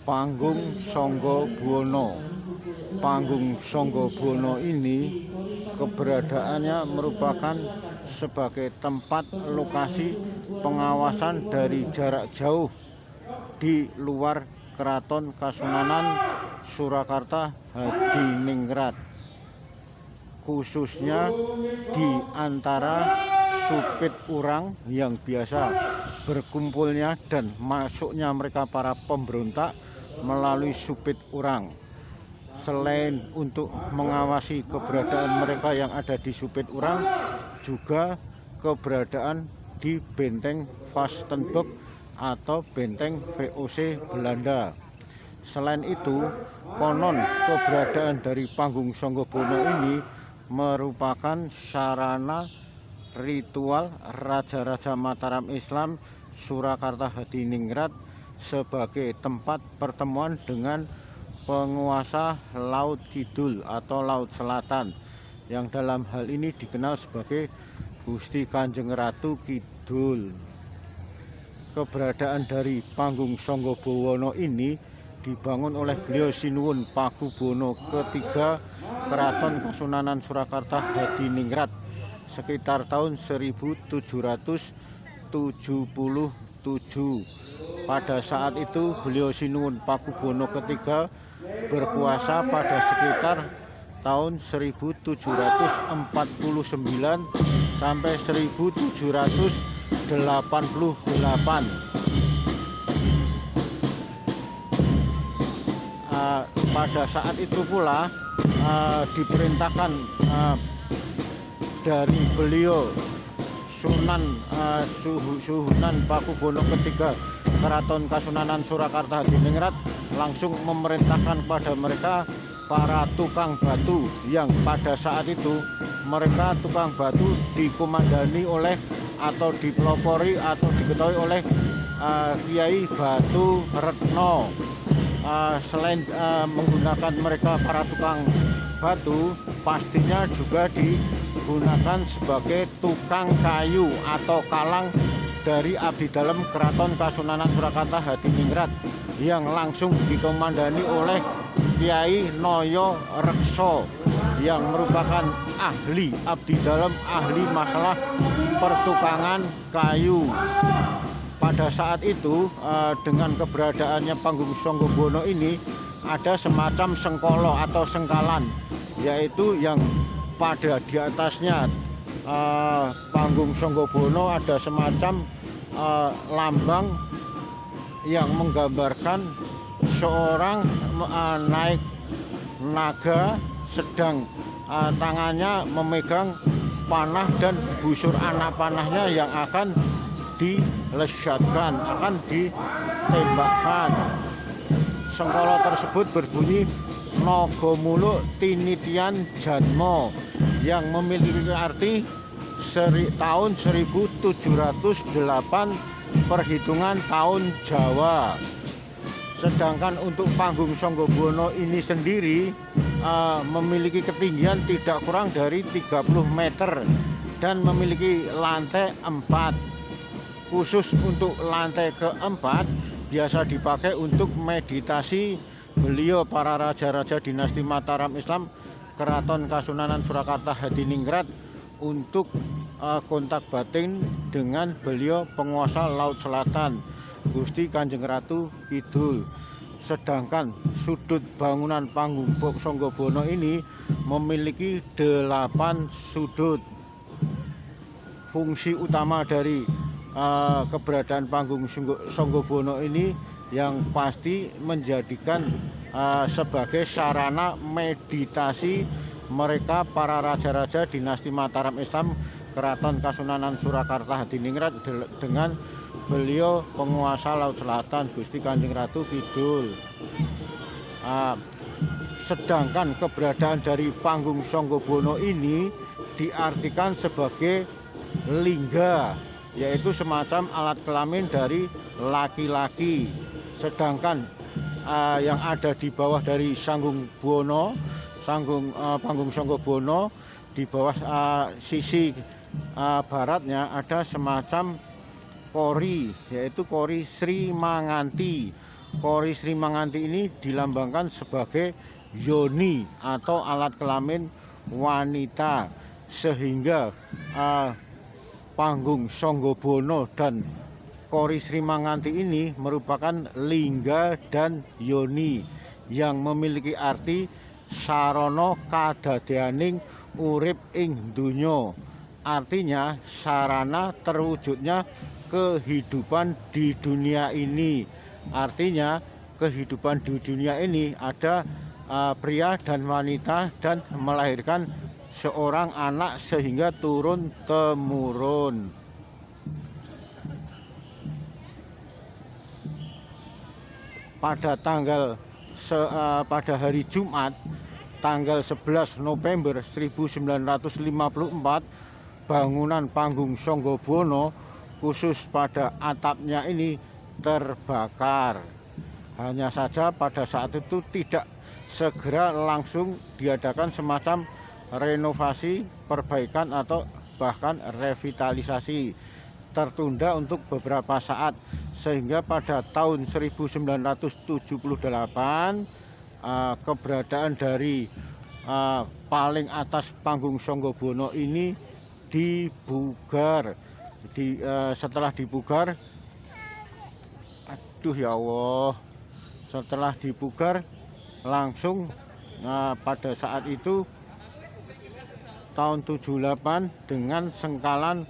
Panggung Sanggabuana. Panggung Sanggabuana ini keberadaannya merupakan sebagai tempat lokasi pengawasan dari jarak jauh di luar Keraton Kasunanan Surakarta Hadiningrat, khususnya di antara supit urang yang biasa berkumpulnya dan masuknya mereka para pemberontak melalui supit urang. Selain untuk mengawasi keberadaan mereka yang ada di supit urang, juga keberadaan di benteng Vastenburg atau benteng VOC Belanda. Selain itu, konon keberadaan dari Panggung Sanggabuana ini merupakan sarana ritual Raja-Raja Mataram Islam Surakarta Hadiningrat sebagai tempat pertemuan dengan penguasa Laut Kidul atau Laut Selatan, yang dalam hal ini dikenal sebagai Gusti Kanjeng Ratu Kidul. Keberadaan dari Panggung Sanggabuana ini dibangun oleh beliau Sinuwun Pakubono III Keraton Kasunanan Surakarta Hadiningrat sekitar tahun 1777. Pada saat itu beliau Sinuwun Pakubono III berkuasa pada sekitar tahun 1749 sampai 1788. Pada saat itu pula diperintahkan dari beliau Sunan Pakubono III Keraton Kasunanan Surakarta Hadiningrat langsung memerintahkan kepada mereka para tukang batu, yang pada saat itu mereka tukang batu dikomandani oleh atau dipelopori atau diketahui oleh Kiai Batu Retno. Selain menggunakan mereka para tukang batu, pastinya juga digunakan sebagai tukang kayu atau kalang dari abdi dalam Keraton Kasunanan Surakarta Hadiningrat yang langsung dikomandani oleh Kiai Noyo Rekso yang merupakan ahli abdi dalam, ahli masalah pertukangan kayu. Pada saat itu dengan keberadaannya Panggung Sanggabuana ini ada semacam sengkolo atau sengkalan, yaitu yang pada di atasnya Panggung Sanggabuana ada semacam lambang yang menggambarkan seorang naik naga, sedang tangannya memegang panah dan busur anak panahnya yang akan dilesatkan, akan ditembakkan. Sengkolo tersebut berbunyi Nagomuluk Tinitian Janmo, yang memiliki arti tahun 1708 perhitungan tahun Jawa. Sedangkan untuk Panggung Sanggabuana ini sendiri memiliki ketinggian tidak kurang dari 30 meter dan memiliki lantai 4. Khusus untuk lantai keempat biasa dipakai untuk meditasi beliau para raja-raja dinasti Mataram Islam Keraton Kasunanan Surakarta Hadiningrat untuk kontak batin dengan beliau penguasa Laut Selatan Gusti Kanjeng Ratu Kidul. Sedangkan sudut bangunan Panggung Sanggabuana ini memiliki 8 sudut. Fungsi utama dari keberadaan Panggung Sanggabuana ini yang pasti menjadikan sebagai sarana meditasi mereka para raja-raja dinasti Mataram Islam Keraton Kasunanan Surakarta Hadiningrat dengan beliau penguasa Laut Selatan Gusti Kanjeng Ratu Kidul. Sedangkan keberadaan dari Panggung Sanggabuana ini diartikan sebagai lingga, yaitu semacam alat kelamin dari laki-laki. Sedangkan yang ada di bawah dari Panggung Sanggabuana, di bawah sisi baratnya ada semacam kori, yaitu kori Sri Manganti. Kori Sri Manganti ini dilambangkan sebagai yoni atau alat kelamin wanita, sehingga panggung Sanggabono dan Kori Sri Manganti ini merupakan lingga dan yoni yang memiliki arti sarana kadadeaning urip ing donya. Artinya sarana terwujudnya kehidupan di dunia ini. Artinya kehidupan di dunia ini ada pria dan wanita dan melahirkan seorang anak sehingga turun temurun. Pada hari Jumat tanggal 11 November 1954, bangunan panggung Sanggabono khusus pada atapnya ini terbakar. Hanya saja pada saat itu tidak segera langsung diadakan semacam renovasi, perbaikan atau bahkan revitalisasi. Tertunda untuk beberapa saat, sehingga pada tahun 1978 keberadaan dari paling atas panggung Sanggabono ini dibugar. Setelah dibugar, aduh ya Allah, setelah dibugar langsung pada saat itu tahun 78 dengan sengkalan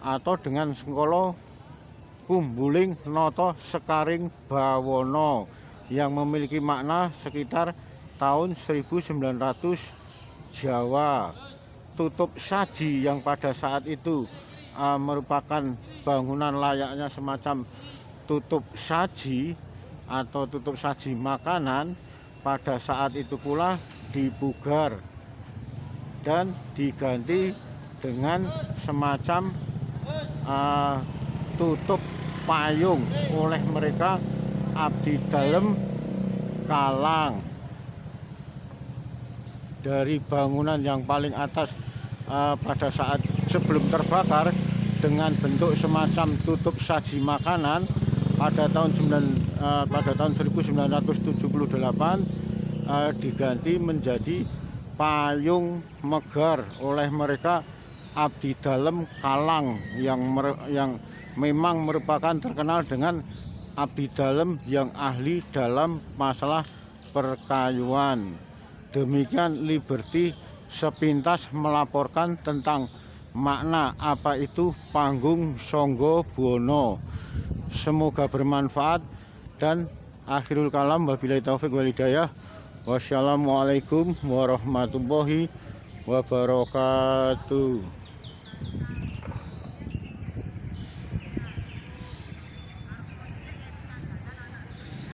atau dengan sengkolo kumbuling noto sekaring bawono yang memiliki makna sekitar tahun 1900 Jawa. Tutup saji yang pada saat itu merupakan bangunan layaknya semacam tutup saji atau tutup saji makanan, pada saat itu pula dipugar dan diganti dengan semacam tutup payung oleh mereka abdi dalem kalang. Dari bangunan yang paling atas pada saat sebelum terbakar dengan bentuk semacam tutup saji makanan pada tahun 1978 diganti menjadi payung megar oleh mereka abdi dalem kalang yang memang merupakan terkenal dengan abdi dalem yang ahli dalam masalah perkayuan. Demikian Liberty sepintas melaporkan tentang makna apa itu panggung Sanggabono. Semoga bermanfaat dan akhirul kalam, wabillahi taufik wal hidayah. Wassalamualaikum warahmatullahi wabarakatuh.